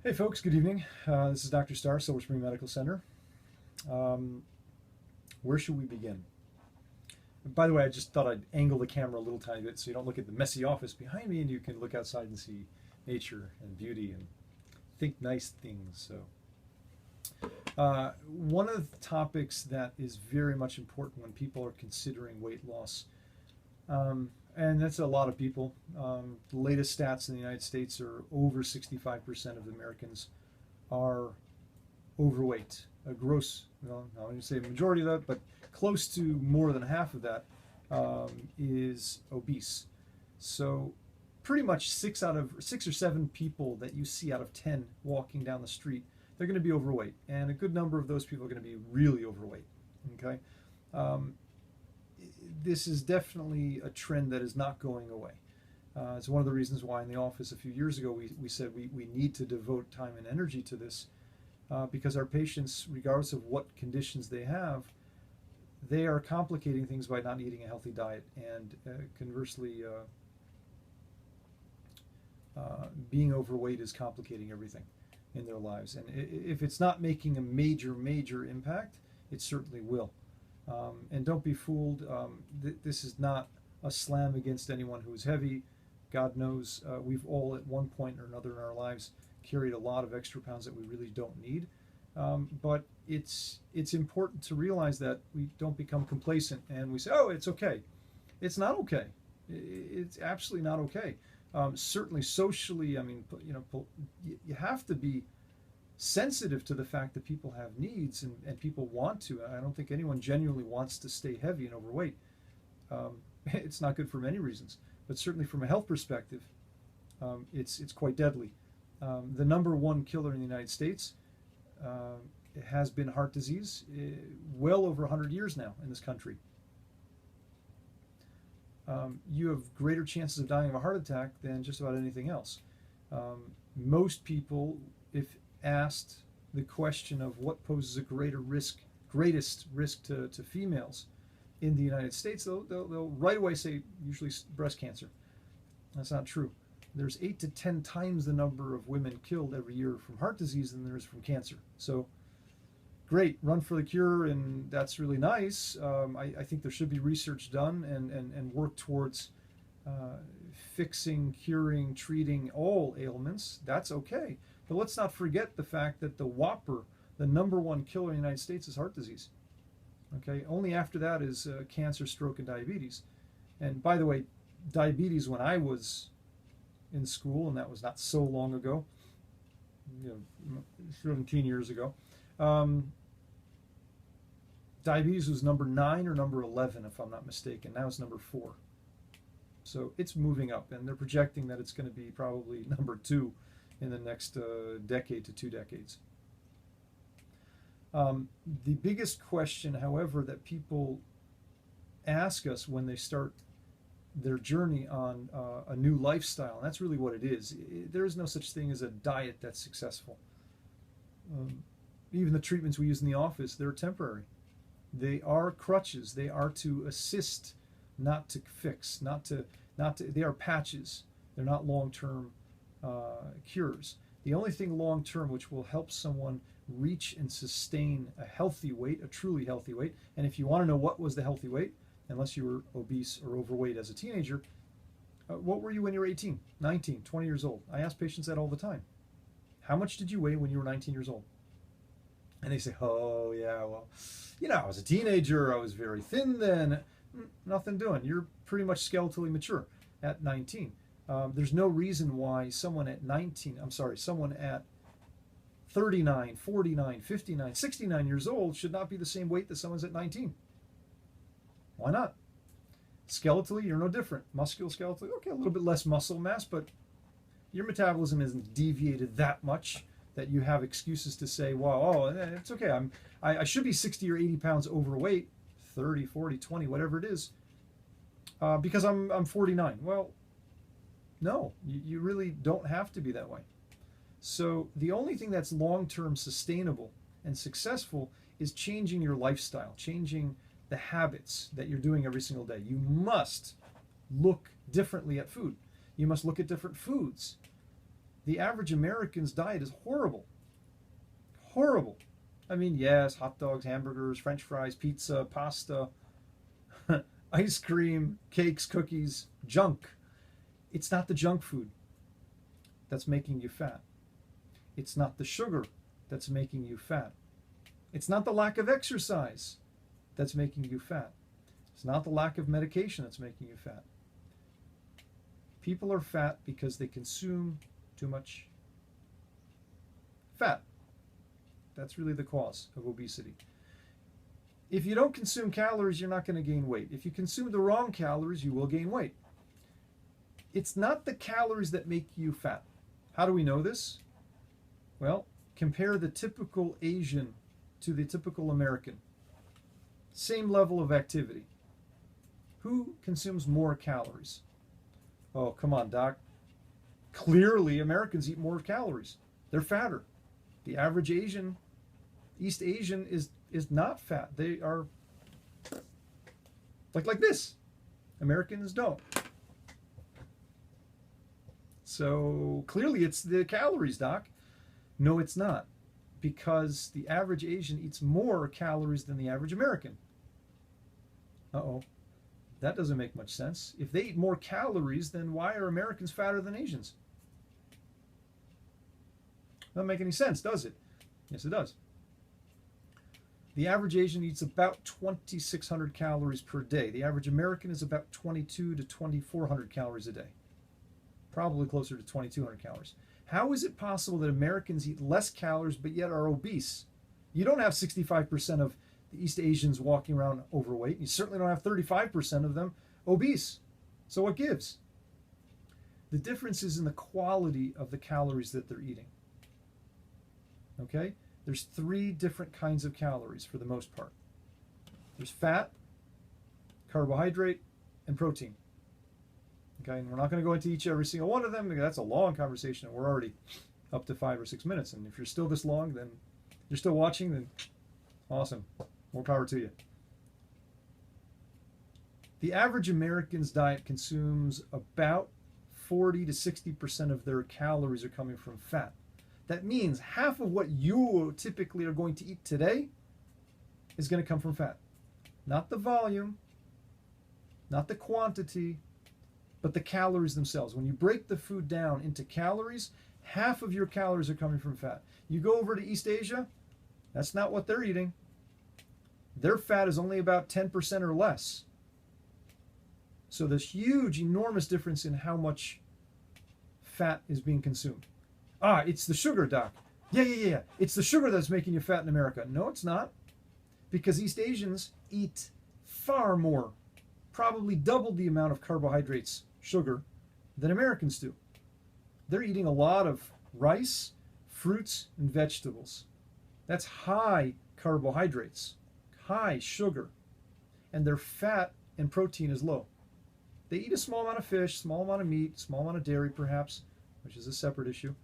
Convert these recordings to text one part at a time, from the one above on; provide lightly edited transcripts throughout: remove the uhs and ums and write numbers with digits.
Hey folks, good evening. This is Dr. Starr, Silver Spring Medical Center. Where should we begin? By the way, I just thought I'd angle the camera a little tiny bit so you don't look at the messy office behind me and you can look outside and see nature and beauty and think nice things. One of the topics that is very much important when people are considering weight loss, and that's a lot of people. The latest stats in the United States are over 65% of Americans are overweight. A gross, well, I wouldn't say a majority of that, but close to more than half of that is obese. So pretty much 6 or 7 people that you see out of 10 walking down the street, they're going to be overweight, and a good number of those people are going to be really overweight. Okay. This is definitely a trend that is not going away. It's one of the reasons why in the office a few years ago we said we need to devote time and energy to this, because our patients, regardless of what conditions they have, they are complicating things by not eating a healthy diet, and conversely, being overweight is complicating everything in their lives. And if it's not making a major impact, it certainly will. And don't be fooled. This is not a slam against anyone who is heavy. God knows we've all at one point or another in our lives carried a lot of extra pounds that we really don't need. But it's important to realize that we don't become complacent and we say, oh, it's okay. It's not okay. It's absolutely not okay. Certainly socially, I mean, you have to be sensitive to the fact that people have needs and people want to. I don't think anyone genuinely wants to stay heavy and overweight. It's not good for many reasons, but certainly from a health perspective, it's quite deadly. The #1 killer in the United States has been heart disease, well over 100 years now in this country. You have greater chances of dying of a heart attack than just about anything else. Most people, if asked the question of what poses a greatest risk to females in the United States, they'll right away say usually breast cancer. That's not true. There's 8 to 10 times the number of women killed every year from heart disease than there is from cancer. So great, run for the cure, and that's really nice. I think there should be research done and work towards fixing, curing, treating all ailments. That's okay. But let's not forget the fact that the whopper, the #1 killer in the United States, is heart disease. Okay, only after that is cancer, stroke, and diabetes. And by the way, diabetes, when I was in school, and that was not so long ago, 17 years ago, diabetes was number 9 or number 11, if I'm not mistaken. Now it's number 4. So it's moving up, and they're projecting that it's going to be probably number 2 in the next decade to 2 decades. The biggest question, however, that people ask us when they start their journey on a new lifestyle, and that's really what it is. There is no such thing as a diet that's successful. Even the treatments we use in the office, they're temporary. They are crutches. They are to assist, not to fix, they are patches. They're not long-term cures. The only thing long-term which will help someone reach and sustain a healthy weight, a truly healthy weight, and if you want to know what was the healthy weight, unless you were obese or overweight as a teenager, what were you when you were 18, 19, 20 years old? I ask patients that all the time. How much did you weigh when you were 19 years old? And they say, oh yeah, well, I was a teenager, I was very thin then. Nothing doing. You're pretty much skeletally mature at 19. There's no reason why someone at 39, 49, 59, 69 years old should not be the same weight that someone's at 19. Why not? Skeletally, you're no different. Musculoskeletal, okay, a little bit less muscle mass, but your metabolism isn't deviated that much that you have excuses to say, well, it's okay. I should be 60 or 80 pounds overweight, 30, 40, 20, whatever it is, because I'm 49. Well, no, you really don't have to be that way. So the only thing that's long-term sustainable and successful is changing your lifestyle, changing the habits that you're doing every single day. You must look differently at food. You must look at different foods. The average American's diet is horrible. Horrible. I mean, yes, hot dogs, hamburgers, French fries, pizza, pasta, ice cream, cakes, cookies, junk. It's not the junk food that's making you fat. It's not the sugar that's making you fat. It's not the lack of exercise that's making you fat. It's not the lack of medication that's making you fat. People are fat because they consume too much fat. That's really the cause of obesity. If you don't consume calories, you're not going to gain weight. If you consume the wrong calories, you will gain weight. It's not the calories that make you fat. How do we know this? Well, compare the typical Asian to the typical American. Same level of activity. Who consumes more calories? Oh, come on, Doc. Clearly, Americans eat more calories. They're fatter. The average Asian, East Asian, is not fat. They are like this. Americans don't. So clearly it's the calories, Doc. No, it's not. Because the average Asian eats more calories than the average American. Uh-oh. That doesn't make much sense. If they eat more calories, then why are Americans fatter than Asians? Doesn't make any sense, does it? Yes, it does. The average Asian eats about 2,600 calories per day. The average American is about 2,200 to 2,400 calories a day. Probably closer to 2,200 calories. How is it possible that Americans eat less calories but yet are obese? You don't have 65% of the East Asians walking around overweight. You certainly don't have 35% of them obese. So what gives? The difference is in the quality of the calories that they're eating. Okay? There's 3 different kinds of calories for the most part. There's fat, carbohydrate, and protein. Okay, and we're not going to go into every single one of them because that's a long conversation, and we're already up to 5 or 6 minutes. And if you're still this long, then you're still watching, then awesome. More power to you. The average American's diet consumes about 40 to 60% of their calories are coming from fat. That means half of what you typically are going to eat today is going to come from fat. Not the volume, not the quantity, but the calories themselves. When you break the food down into calories, half of your calories are coming from fat. You go over to East Asia, that's not what they're eating. Their fat is only about 10% or less. So there's huge, enormous difference in how much fat is being consumed. Ah, it's the sugar, Doc. Yeah. It's the sugar that's making you fat in America. No, it's not. Because East Asians eat far more, probably double the amount of carbohydrates, sugar, than Americans do. They're eating a lot of rice, fruits, and vegetables. That's high carbohydrates, high sugar, and their fat and protein is low. They eat a small amount of fish, small amount of meat, small amount of dairy perhaps, which is a separate issue,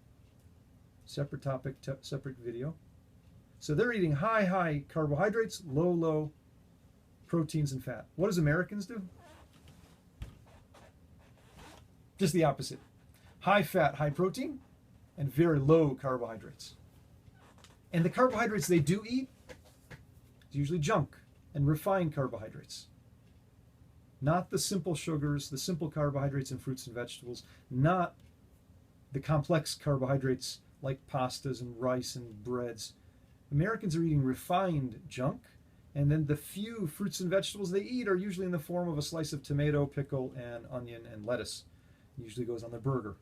separate topic, separate video. So they're eating high carbohydrates, low proteins and fat. What does Americans do? Just the opposite. High fat, high protein, and very low carbohydrates. And the carbohydrates they do eat is usually junk and refined carbohydrates. Not the simple sugars, the simple carbohydrates in fruits and vegetables, not the complex carbohydrates like pastas and rice and breads. Americans are eating refined junk, and then the few fruits and vegetables they eat are usually in the form of a slice of tomato, pickle, and onion and lettuce. It usually goes on the burger.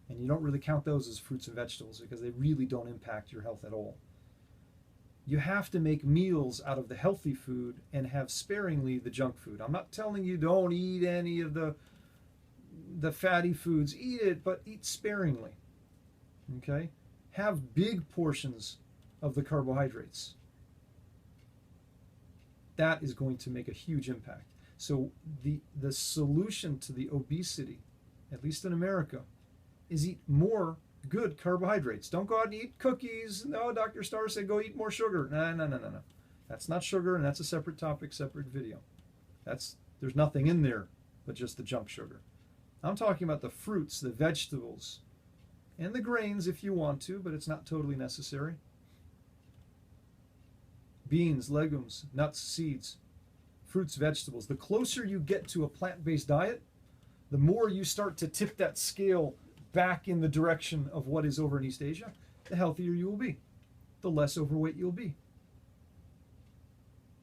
And you don't really count those as fruits and vegetables because they really don't impact your health at all. You have to make meals out of the healthy food and have sparingly the junk food. I'm not telling you don't eat any of the fatty foods. Eat it, but eat sparingly. Okay? Have big portions of the carbohydrates. That is going to make a huge impact. So the solution to the obesity, at least in America, is eat more good carbohydrates. Don't go out and eat cookies. No, Dr. Starr said go eat more sugar. No. That's not sugar, and that's a separate topic, separate video. There's nothing in there but just the junk sugar. I'm talking about the fruits, the vegetables, and the grains if you want to, but it's not totally necessary. Beans, legumes, nuts, seeds, fruits, vegetables. The closer you get to a plant-based diet, the more you start to tip that scale back in the direction of what is over in East Asia, the healthier you will be, the less overweight you'll be.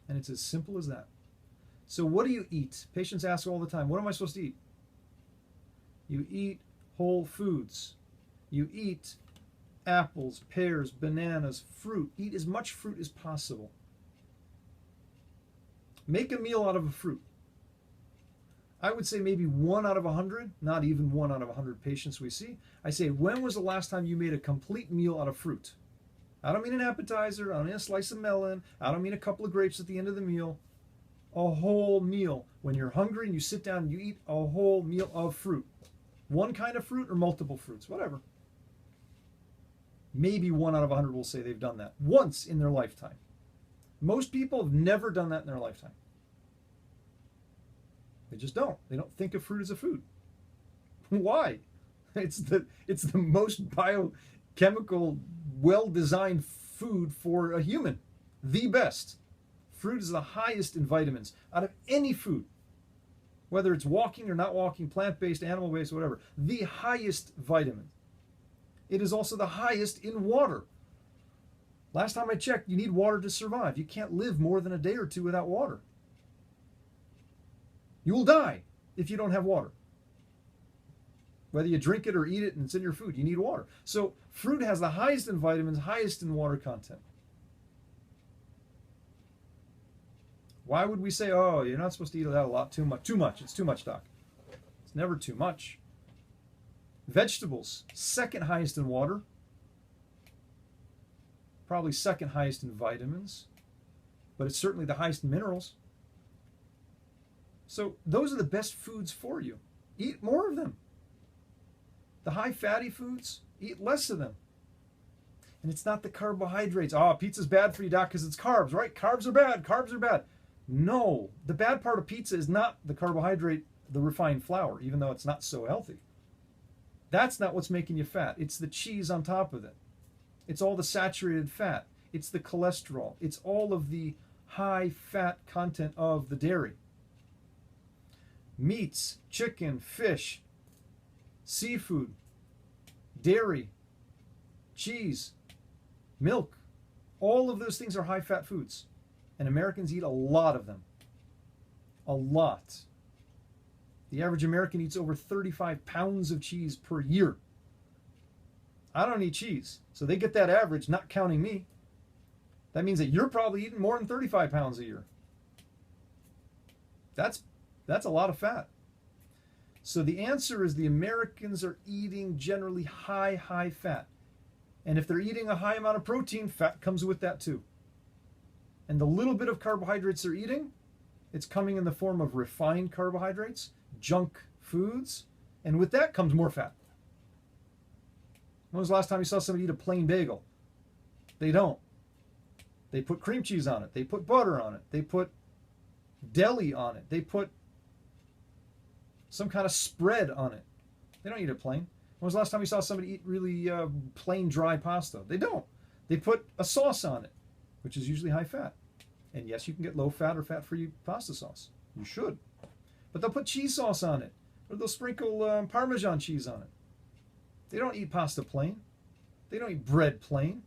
And it's as simple as that. So what do you eat? Patients ask all the time, what am I supposed to eat? You eat whole foods. You eat apples, pears, bananas, fruit. Eat as much fruit as possible. Make a meal out of a fruit. I would say maybe 1 out of 100, not even 1 out of 100 patients we see. I say, when was the last time you made a complete meal out of fruit? I don't mean an appetizer, I don't mean a slice of melon, I don't mean a couple of grapes at the end of the meal. A whole meal. When you're hungry and you sit down and you eat a whole meal of fruit. One kind of fruit or multiple fruits, whatever. Maybe 1 out of 100 will say they've done that once in their lifetime. Most people have never done that in their lifetime. They just don't. They don't think of fruit as a food. Why? It's the most biochemical, well-designed food for a human. The best. Fruit is the highest in vitamins out of any food. Whether it's walking or not walking, plant-based, animal-based, whatever. The highest vitamin. It is also the highest in water. Last time I checked, you need water to survive. You can't live more than a day or two without water. You will die if you don't have water. Whether you drink it or eat it and it's in your food, you need water. So fruit has the highest in vitamins, highest in water content. Why would we say, oh, you're not supposed to eat that a lot, too much? Too much. It's too much, doc. It's never too much. Vegetables, second highest in water. Probably second highest in vitamins. But it's certainly the highest in minerals. So those are the best foods for you. Eat more of them. The high fatty foods, eat less of them. And it's not the carbohydrates. Oh, pizza's bad for you, doc, because it's carbs, right? Carbs are bad. Carbs are bad. No, the bad part of pizza is not the carbohydrate, the refined flour, even though it's not so healthy. That's not what's making you fat. It's the cheese on top of it. It's all the saturated fat. It's the cholesterol. It's all of the high fat content of the dairy. Meats, chicken, fish, seafood, dairy, cheese, milk. All of those things are high fat foods. And Americans eat a lot of them. A lot. The average American eats over 35 pounds of cheese per year. I don't eat cheese, so they get that average, not counting me. That means that you're probably eating more than 35 pounds a year. That's a lot of fat. So the answer is the Americans are eating generally high fat. And if they're eating a high amount of protein, fat comes with that too. And the little bit of carbohydrates they're eating, it's coming in the form of refined carbohydrates, junk foods, and with that comes more fat. When was the last time you saw somebody eat a plain bagel? They don't. They put cream cheese on it. They put butter on it. They put deli on it. They put some kind of spread on it. They don't eat it plain. When was the last time you saw somebody eat really plain dry pasta? They don't. They put a sauce on it, which is usually high fat. And yes, you can get low fat or fat-free pasta sauce. You should. But they'll put cheese sauce on it, or they'll sprinkle Parmesan cheese on it. They don't eat pasta plain. They don't eat bread plain.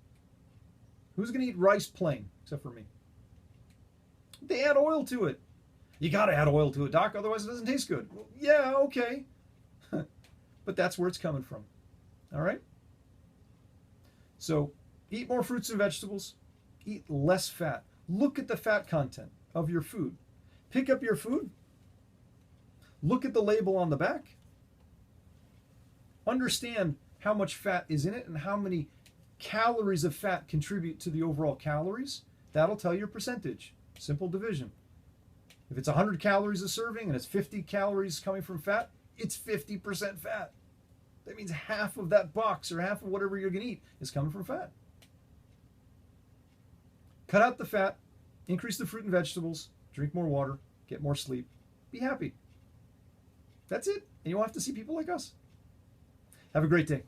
Who's going to eat rice plain, except for me? They add oil to it. You got to add oil to it, doc, otherwise it doesn't taste good. Well, yeah, okay. But that's where it's coming from. All right? So eat more fruits and vegetables. Eat less fat. Look at the fat content of your food. Pick up your food. Look at the label on the back. Understand how much fat is in it and how many calories of fat contribute to the overall calories. That'll tell your percentage. Simple division. If it's 100 calories a serving and it's 50 calories coming from fat, it's 50% fat. That means half of that box or half of whatever you're going to eat is coming from fat. Cut out the fat, increase the fruit and vegetables, drink more water, get more sleep, be happy. That's it. And you won't have to see people like us. Have a great day.